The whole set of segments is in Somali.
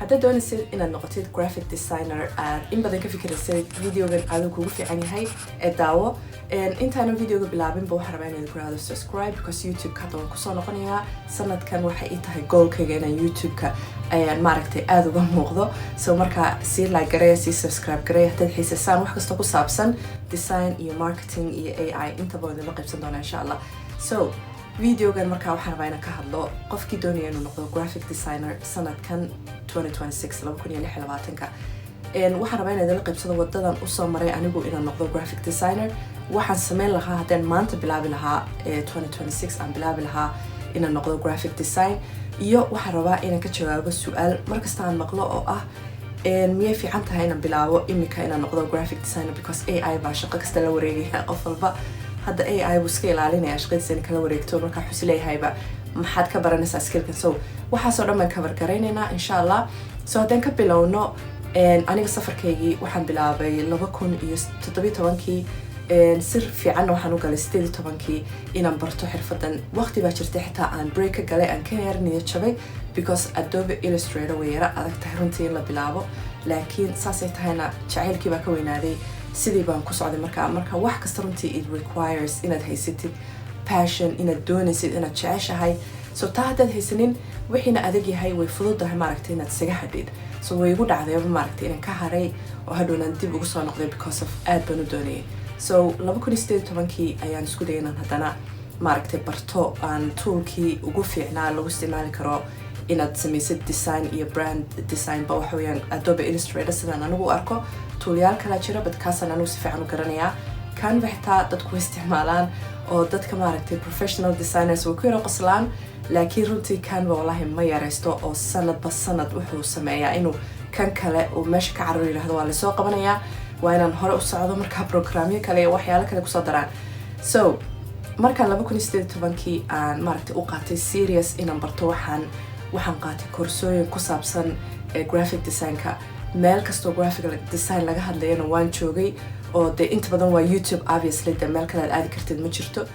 haddaad doonaysid inaad noqotid graphic designer aad in badan ka fikiraysid videogan aaduu kugu fiican yahay ee daawo intaana videoga bilaabinba waxaan rabaa inaad ku raado subscribe because YouTube-ka hadda waan kusoo noqonayaa sanadkan waxay ii tahay goalkayga inaan YouTube-ka ayaan maaragtay aada uga muuqdo so markaa sii like gareeya sii subscribe gareeya haddaad xiisaysaan wax kasta ku saabsan design iyo marketing iyo AI intaba waan idinla qaybsan doonaa insha allah so videogan markaa waxaan rabaa inaan ka hadlo qofkii doonaya inuu noqdo graphic designer sanadkan 2026 waxaan rabaa inaan idinla qaybsado wadadan usoo maray anigu inaan noqdo graphic designer waxaan sameyn lahaa haddaan maanta bilaabi lahaa 2026 aan bilaabi lahaa inaan noqdo graphic design iyo waxaan rabaa inaan ka jawaabo su-aal markasta aan maqlo oo ah miyay fiican tahay inaan bilaabo imika inaan noqdo graphic designer because AI baa shaqo kasta la wareegaya qof walba hadda AI buu iska ilaalinaya shaqadiisa in kala wareegto markaa wuxuu isleeyahayba maxaad ka baranaysaa skillkan so waxaasoo dhan baan cover garaynaynaa insha allah so haddaan ka bilowno aniga safarkaygii waxaan bilaabay 2017 sir fiicanna waxaan u galay 18 inaan barto xirfadan waqti baa jirtay xitaa aan break ka galay aan ka yar niyad jabay because Adobe Illustrator way yara adag tahay runtii in la bilaabo laakiin saasay tahayna jacaylkii baa ka weynaaday sidii baan ku socday marka wax kasta runtii it requires inaad haysatid passion inaad doonaysid inaad jeceshahay so taa haddaad haysanin wixiina adag yahay way fududahay maaragtay inaad isaga hadhid so way igu dhacdayba maaragtay inaan ka haray oo hadhownaan dib ugu soo noqday because of aad baan u doonayay so 2018 ayaan isku dayay inaan haddana maaragtay barto aan toolkii ugu fiicnaa lagu isticmaali karo inaad samaysid design iyo brand design ba waxa weeyaan Adobe Illustrator sidaan anigu u arko toolyaal kala jira badkaasaan anigu si fiican u garanayaa Canva xitaa dadku isticmaalaan oo dadka maaragtay professional designers way ku yara qoslaan laakiin runtii Canva wallahi ma yaraysto oo sanadba sanad wuxuu sameeyaa inuu kan kale uu meesha ka cararo yiraahdo waa la soo qabanayaa waa inaan hore u socdo markaa programyo kale iyo waxyaalo kale kusoo daraan so markaan 2018 aan maaragtay u qaatay serious inaan barto waxaan qaatay koorsooyin ku saabsan graphic designka meel kastoo graphic design laga hadlayana waan joogay oo dee inta badan waa YouTube obviously dee meel kale aad aadi kartid ma jirto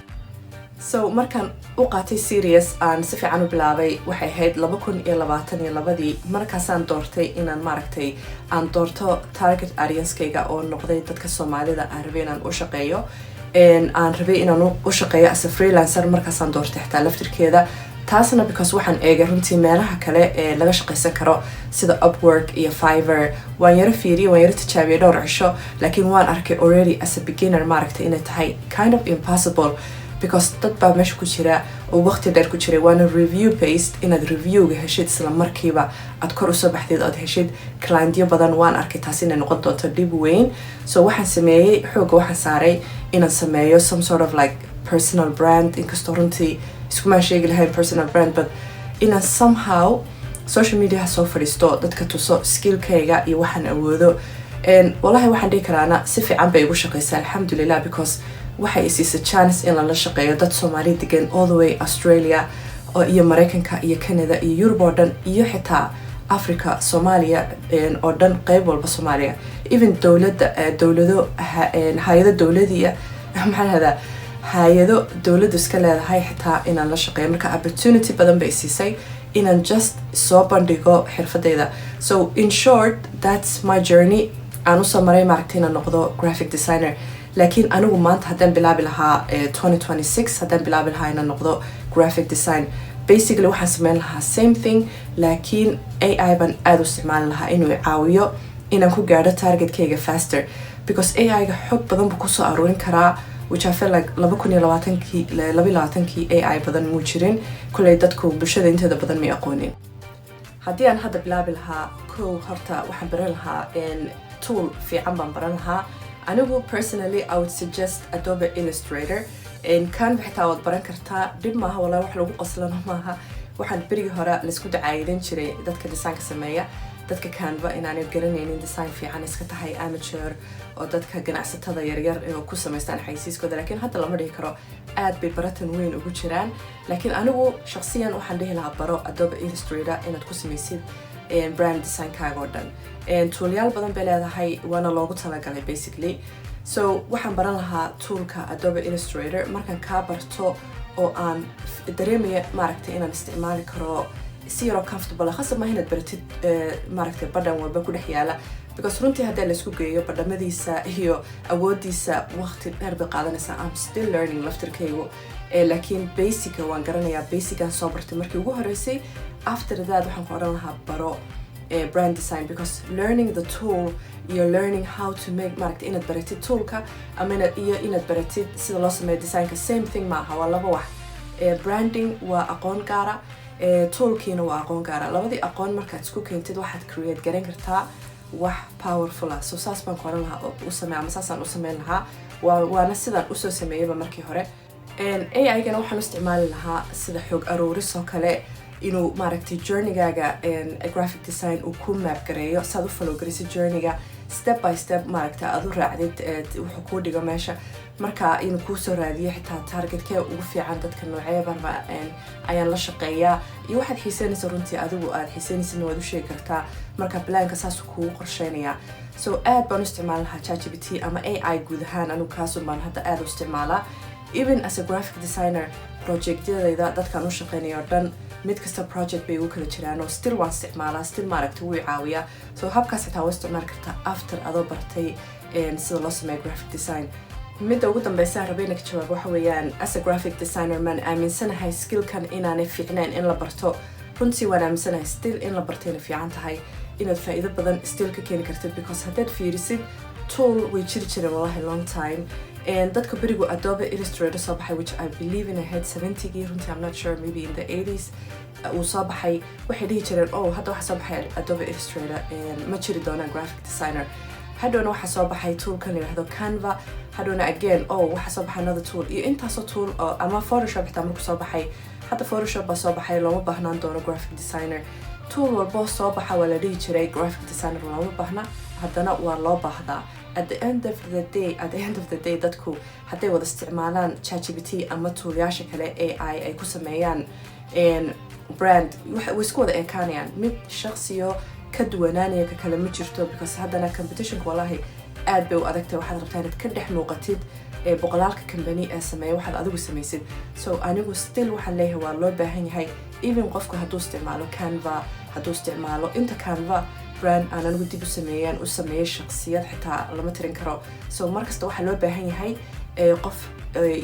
so markaan u qaatay serious aan si fiican u bilaabay waxay ahayd 2022 markaasaan doortay inaan maaragtay aan doorto target audience-kayga oo noqday dadka Soomaalida aan rabay inaan u shaqeeyo aan rabay inaan u shaqeeyo as a freelancer markaasaan doortay xitaa laftirkeeda taasna because waxaan eegay runtii meelaha kale ee laga shaqaysan karo sida Upwork iyo Fiverr waan yara fiiriyay waan yara tijaabiyay dhowr cisho laakiin waan arkay already as a beginner maaragtay inay tahay kind of impossible because dad baa meesha ku jira oo waqti dheer ku jiray waana review based inaad reviewga heshid isla markiiba aad kor usoo baxdeed aad heshid clientyo badan waan arkay taas inay noqon doonto dhib weyn so waxaan sameeyay xooga waxaan saaray inaan sameeyo some sort of like personal brand inkastoo runtii iskuma sheegi lahayn personal brand but inaan somehow social media soo fadhiisto dadka tuso skillkayga iyo waxaan awoodo wallahi waxaan dhihi karaana si fiican bay igu shaqaysaa alxamdulillah because waxay isiisa chance in lala shaqeeyo dad Soomaali degan all the way Australia iyo Mareykanka iyo Canada iyo Europe oo dhan iyo xitaa Africa Soomaaliya oo dhan qayb walba Soomaaliya even dawlado hay'ado dawladiya maxaa hay'ado dawladdu iska leedahay xitaa inaan la shaqeeyo marka opportunity badan bay siisay inaan just soo bandhigo xirfadayda so in short that's my journey aan u soo maray maaragtay inaan noqdo graphic designer laakiin anigu maanta haddaan bilaabi lahaa 2026 haddaan bilaabi lahaa inaan noqdo graphic design basically waxaan sameyn lahaa same thing laakiin AI baan aad u isticmaali lahaa inuu caawiyo inaan ku gaadho targetkayga faster because AI-ga xog badan buu kusoo aruurin karaa which I feel like 2022 AI badan muu jirin kulay dadku bulshada inteeda badan may aqoonin haddii aan hadda bilaabi lahaa kow horta waxaan baran lahaa tool fiican baan baran lahaa anigu personally I would suggest Adobe Illustrator Canva xitaa waad baran kartaa dhib maaha walaa wax lagu qoslano maaha waxaan berigii hore laisku dacaayidan jiray dadka design-ka sameeya dadka Canva inaanay garanaynin design fiican iska tahay amateur oo dadka ganacsatada yaryar oo ku samaystaan xaysiiskooda laakiin hadda lama dhihi karo aad bay baratan weyn ugu jiraan laakiin anigu shakhsiyan waxaan dhihi lahaa baro Adobe Illustrator inaad ku samaysid brand design-kaaga oo dhan toolyaal badan bay leedahay waana loogu talagalay basically so waxaan baran lahaa toolka Adobe Illustrator markaan kaa barto oo aan dareemaya maaragtay inaan isticmaali karo si yaro comfortable khasab ma inaad baratid maaragtay badhan walba ku dhex yaala because runtii haddii la isku geeyo badhamadiisa iyo awoodiisa waqti dheer bay qaadanaysaa. I'm still learning laftirkaygu laakiin basica waan garanayaa, basican soo bartay markii ugu horeysay. After that waxaan ku oran lahaa baro brand design because learning the tool you're learning how to make maaragtay inaad baratid toolka ama inaad baratid sida loo sameeyo designka same thing maaha, waa laba wax. Branding waa aqoon gaara, toolkiina waa aqoon gaara. labadii aqoon markaad isku keentid waxaad create garan kartaa wax powerful ah. So saas baan ku oran lahaa u sameeya ama saasaan u sameyn lahaa, waana sidaan usoo sameeyayba markii hore. AI-gana waxaan u isticmaali lahaa sida xog aruuris oo kale, inuu maaragtay journeygaaga graphic design uu ku map gareeyo, saad u follow garisid journeyga step by step maaragtay aad u raacdid wuxuu kuu dhigo meesha. marka inuu kuu soo raadiyo xitaa targetkee ugu fiican dadka nooceeba ayaan la shaqeeyaa iyo waxaad xiiseynaysa runtii adigu aad xiiseynaysidna waad u sheegi kartaa. marka planka saas kuugu qorsheynayaa. So aad baan u isticmaali lahaa ChatGPT ama AI guud ahaan, anigu kaasun baan hadda aad u isticmaalaa. Even as a graphic designer projectyadayda dadkaan u shaqeynayo o dhan mid kasta project bay ugu kala jiraan oo still waan isticmaalaa, still maaragtay wuu caawiyaa. So habkaas xitaa waa isticmaali kartaa after adoo bartay sida loo sameeyo graphic design. midda ugu dambeysa rabayna ka jawaab waxa weeyaan as a graphic designer man aaminsanahay skillkan inaanay fiicnayn in la barto. runtii waan aaminsanahay still in la bartayna fiican tahay, inaad faa'iido badan still ka keeni kartid because haddaad fiirisid tool way jiri jireen wallahi long time. dadka berigu Adobe Illustrator soo baxay, which I believe in ahead 70gii, runtii I'm not sure, maybe in the 80s uu soo baxay. waxay dhihi jireen hadda waxa soo baxay Adobe Illustrator ma jiri doonaan graphic designer. hadhowna waxa soo baxay toolkan la yidhaahdo Canva. hadhowna again waxa soo baxay another tool iyo intaasoo tool ama Photoshop xitaa markuu soo baxay. hadda Photoshop baa soo baxay, looma baahnaan doono graphic designer. tool walbo soo baxa waa la dhihi jiray graphic designer looma baahna, haddana waa loo baahdaa. at the end of the day dadku hadday wada isticmaalaan ChatGPT ama toolyaasha kale AI ay ku sameeyaan brand way isku wada ekaanayaan. mid shakhsiyo ka duwanaanaya ka kale ma jirto because haddana competitionka wallahi aad bay u adagtahay. waxaad rabtaa inaad ka dhex muuqatid boqolaalka company ee sameeya waxaad adigu samaysid. so anigu still waxaan leeyahay waa loo baahan yahay even qofku hadduu isticmaalo Canva, hadduu isticmaalo inta Canva brand aan anigu dib u sameeyay shakhsiyad xitaa lama tirin karo. so markasta waxaa loo baahan yahay qof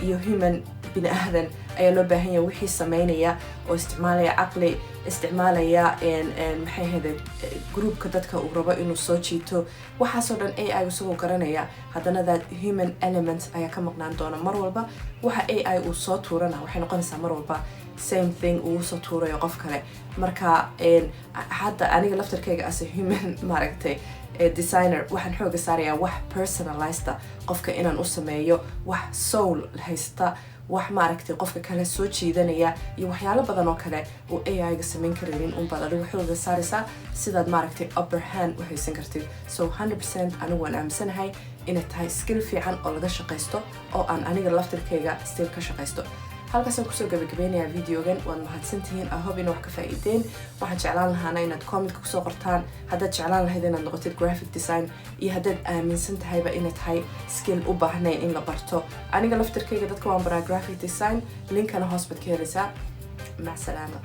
iyo human bini aadan ayaa loo baahan yahay wixii sameynaya oo isticmaalaya caqli, isticmaalaya maxay ahayd groupka dadka uu rabo inuu soo jiito. waxaasoo dhan AI isagoo garanaya, haddana that human element ayaa ka maqnaan doona mar walba. waxa AI uu soo tuurana waxay noqonaysaa mar walba same thing uu soo tuurayo qof kale. marka hadda aniga laftarkayga as a human maaragtay designer waxaan xooga saarayaa wax personalized qofka inaan u sameeyo, wax soul haysta, wax maaragtay qofka kale soo jiidanaya iyo waxyaalo badan oo kale oo AI-ga samayn karaynin unbaad adigu xooga saaraysaa sidaad maaragtay upper hand u haysan kartid. so 100% anigu waan aaminsanahay inay tahay skill fiican oo laga shaqaysto oo aan aniga laftarkayga still ka shaqaysto. halkaasaan kusoo gabagabeynayaa videogan. waad mahadsantihiin, I hope inay wax ka faa'iideen. waxaan jeclaan lahaana inaad commentka kusoo qortaan haddaad jeclaan lahayd inaad noqotid graphic design iyo haddaad aaminsan tahayba inay tahay skill u baahnayn in la barto. aniga laftarkayga dadka waan baraa graphic design, linkana hoos baad ka helaysaa. mac salaama.